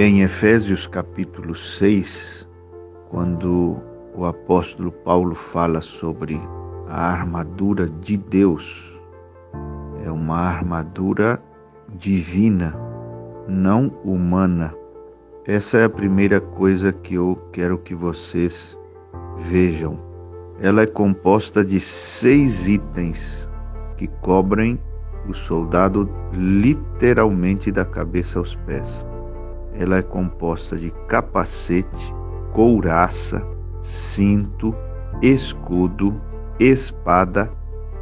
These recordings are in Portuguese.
Em Efésios capítulo 6, quando o apóstolo Paulo fala sobre a armadura de Deus, é uma armadura divina, não humana. Essa é a primeira coisa que eu quero que vocês vejam. Ela é composta de 6 itens que cobrem o soldado literalmente da cabeça aos pés. Ela é composta de capacete, couraça, cinto, escudo, espada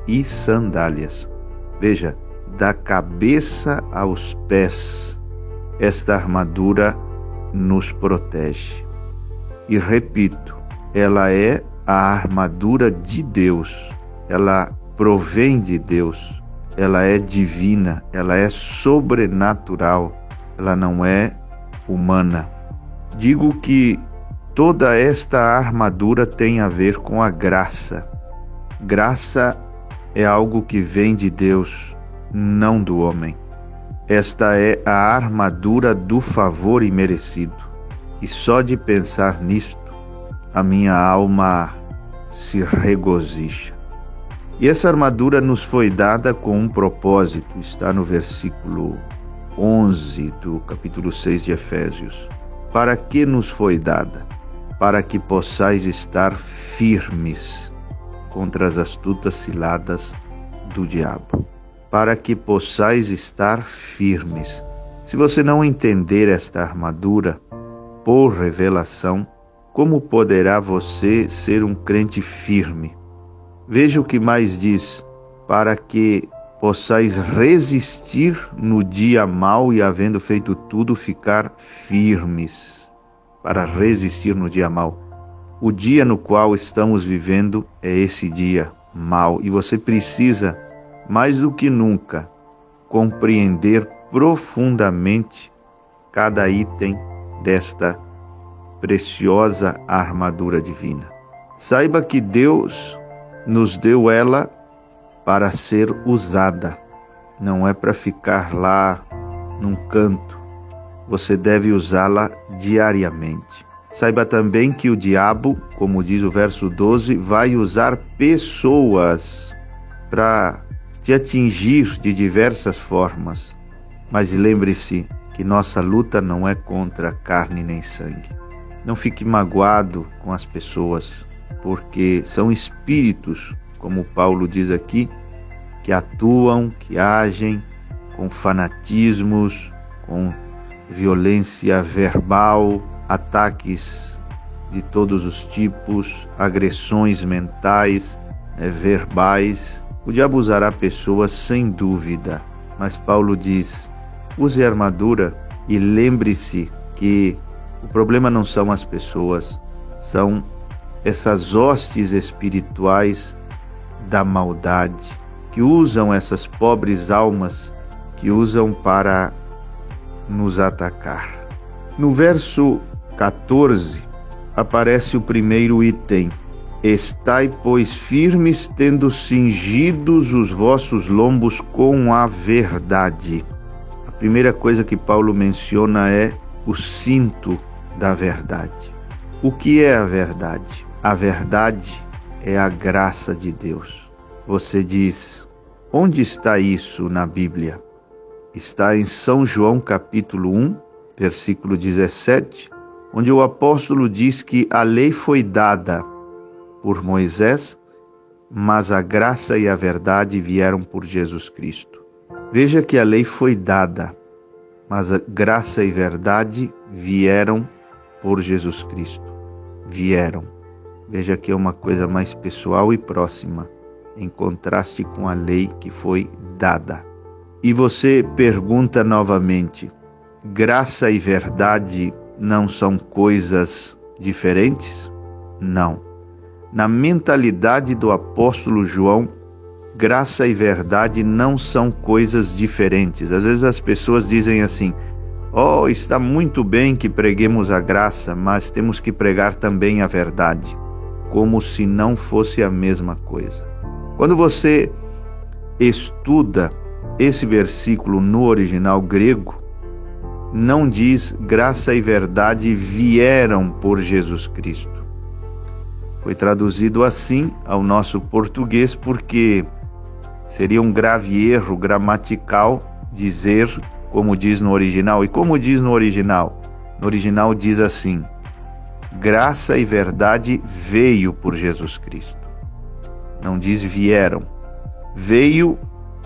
e sandálias. Veja, da cabeça aos pés, esta armadura nos protege. E repito, ela é a armadura de Deus. Ela provém de Deus. Ela é divina, ela é sobrenatural. Ela não é humana. Digo que toda esta armadura tem a ver com a graça. Graça é algo que vem de Deus, não do homem. Esta é a armadura do favor imerecido. E só de pensar nisto, a minha alma se regozija. E essa armadura nos foi dada com um propósito, está no versículo 11 do capítulo 6 de Efésios. Para que nos foi dada? Para que possais estar firmes contra as astutas ciladas do diabo. Para que possais estar firmes. Se você não entender esta armadura por revelação, como poderá você ser um crente firme? Veja o que mais diz: para que possais resistir no dia mau e, havendo feito tudo, ficar firmes. Para resistir no dia mau. O dia no qual estamos vivendo é esse dia mau. E você precisa, mais do que nunca, compreender profundamente cada item desta preciosa armadura divina. Saiba que Deus nos deu ela para ser usada, não é para ficar lá num canto. Você deve usá-la diariamente. Saiba também que o diabo, como diz o verso 12, vai usar pessoas para te atingir de diversas formas. Mas lembre-se que nossa luta não é contra carne nem sangue. Não fique magoado com as pessoas, porque são espíritos, como Paulo diz aqui, que atuam, que agem com fanatismos, com violência verbal, ataques de todos os tipos, agressões mentais, verbais. O diabo usará pessoas sem dúvida, mas Paulo diz: use a armadura e lembre-se que o problema não são as pessoas, são essas hostes espirituais da maldade, que usam essas pobres almas, que usam para nos atacar. No verso 14, aparece o primeiro item: estai, pois, firmes, tendo cingidos os vossos lombos com a verdade. A primeira coisa que Paulo menciona é o cinto da verdade. O que é a verdade? A verdade é a graça de Deus. Você diz: onde está isso na Bíblia? Está em São João capítulo 1, versículo 17, onde o apóstolo diz que a lei foi dada por Moisés, mas a graça e a verdade vieram por Jesus Cristo. Veja que a lei foi dada, mas a graça e verdade vieram por Jesus Cristo. Vieram. Veja que é uma coisa mais pessoal e próxima, em contraste com a lei que foi dada. E você pergunta novamente: graça e verdade não são coisas diferentes? Não. Na mentalidade do apóstolo João, graça e verdade não são coisas diferentes. Às vezes as pessoas dizem assim: oh, está muito bem que preguemos a graça, mas temos que pregar também a verdade, como se não fosse a mesma coisa. Quando você estuda esse versículo no original grego, não diz graça e verdade vieram por Jesus Cristo. Foi traduzido assim ao nosso português porque seria um grave erro gramatical dizer como diz no original. E como diz no original? No original diz assim: graça e verdade veio por Jesus Cristo. Não diz vieram. Veio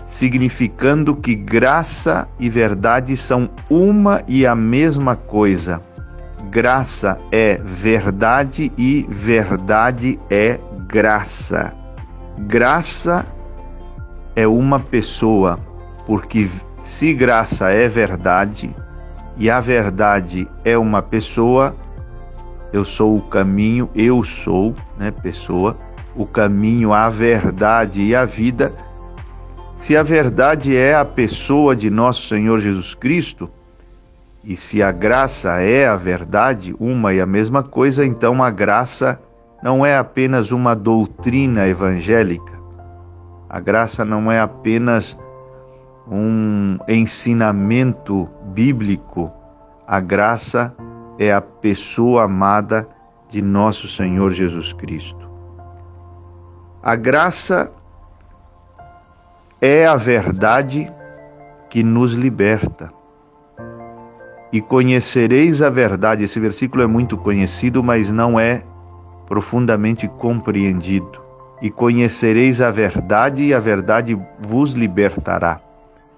significando que graça e verdade são uma e a mesma coisa. Graça é verdade e verdade é graça. Graça é uma pessoa, porque se graça é verdade e a verdade é uma pessoa, eu sou o caminho, eu sou, pessoa, o caminho, a verdade e a vida. Se a verdade é a pessoa de nosso Senhor Jesus Cristo, e se a graça é a verdade, uma e a mesma coisa, então a graça não é apenas uma doutrina evangélica. A graça não é apenas um ensinamento bíblico. A graça é a pessoa amada de nosso Senhor Jesus Cristo. A graça é a verdade que nos liberta. E conhecereis a verdade. Esse versículo é muito conhecido, mas não é profundamente compreendido. E conhecereis a verdade, e a verdade vos libertará.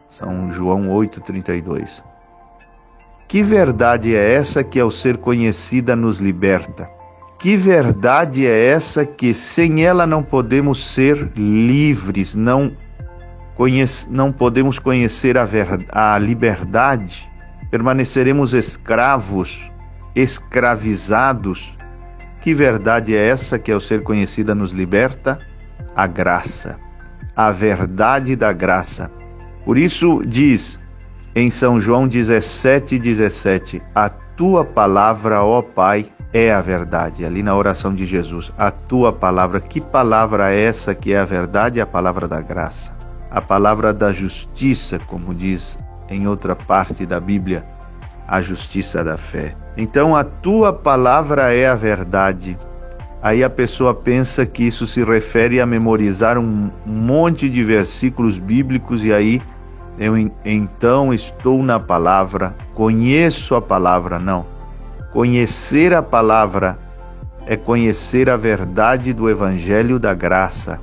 São João 8,32. Que verdade é essa que, ao ser conhecida, nos liberta? Que verdade é essa que, sem ela, não podemos ser livres, não podemos conhecer a liberdade? Permaneceremos escravos, escravizados. Que verdade é essa que, ao ser conhecida, nos liberta? A graça, a verdade da graça. Por isso diz em São João 17:17, a tua palavra, ó Pai, é a verdade. Ali na oração de Jesus, a tua palavra. Que palavra é essa que é a verdade? A palavra da graça, a palavra da justiça, como diz em outra parte da Bíblia, a justiça da fé. Então a tua palavra é a verdade. Aí a pessoa pensa que isso se refere a memorizar um monte de versículos bíblicos e aí eu então estou na palavra, conheço a palavra. Não. Conhecer a palavra é conhecer a verdade do Evangelho da graça.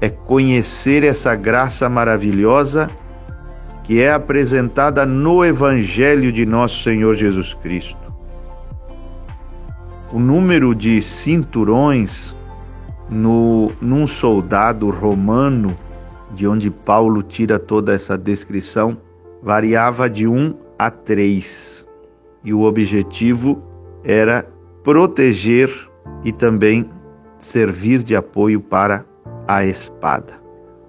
É conhecer essa graça maravilhosa que é apresentada no Evangelho de nosso Senhor Jesus Cristo. O número de cinturões num soldado romano, de onde Paulo tira toda essa descrição, variava de 1 a 3. E o objetivo era proteger e também servir de apoio para a espada.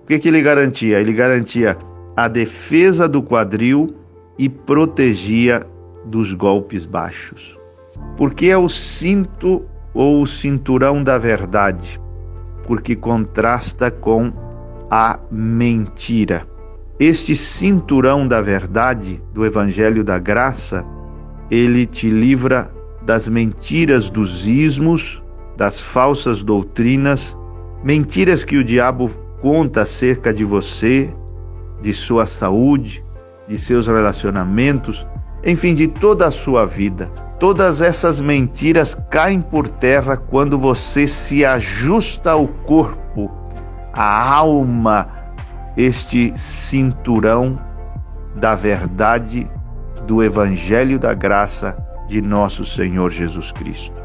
O que ele garantia? Ele garantia a defesa do quadril e protegia dos golpes baixos. Porque é o cinto ou o cinturão da verdade? Porque contrasta com a mentira. Este cinturão da verdade, do Evangelho da Graça, ele te livra das mentiras dos ismos, das falsas doutrinas, mentiras que o diabo conta acerca de você, de sua saúde, de seus relacionamentos, enfim, de toda a sua vida. Todas essas mentiras caem por terra quando você se ajusta ao corpo, à alma, este cinturão da verdade do Evangelho da Graça de nosso Senhor Jesus Cristo.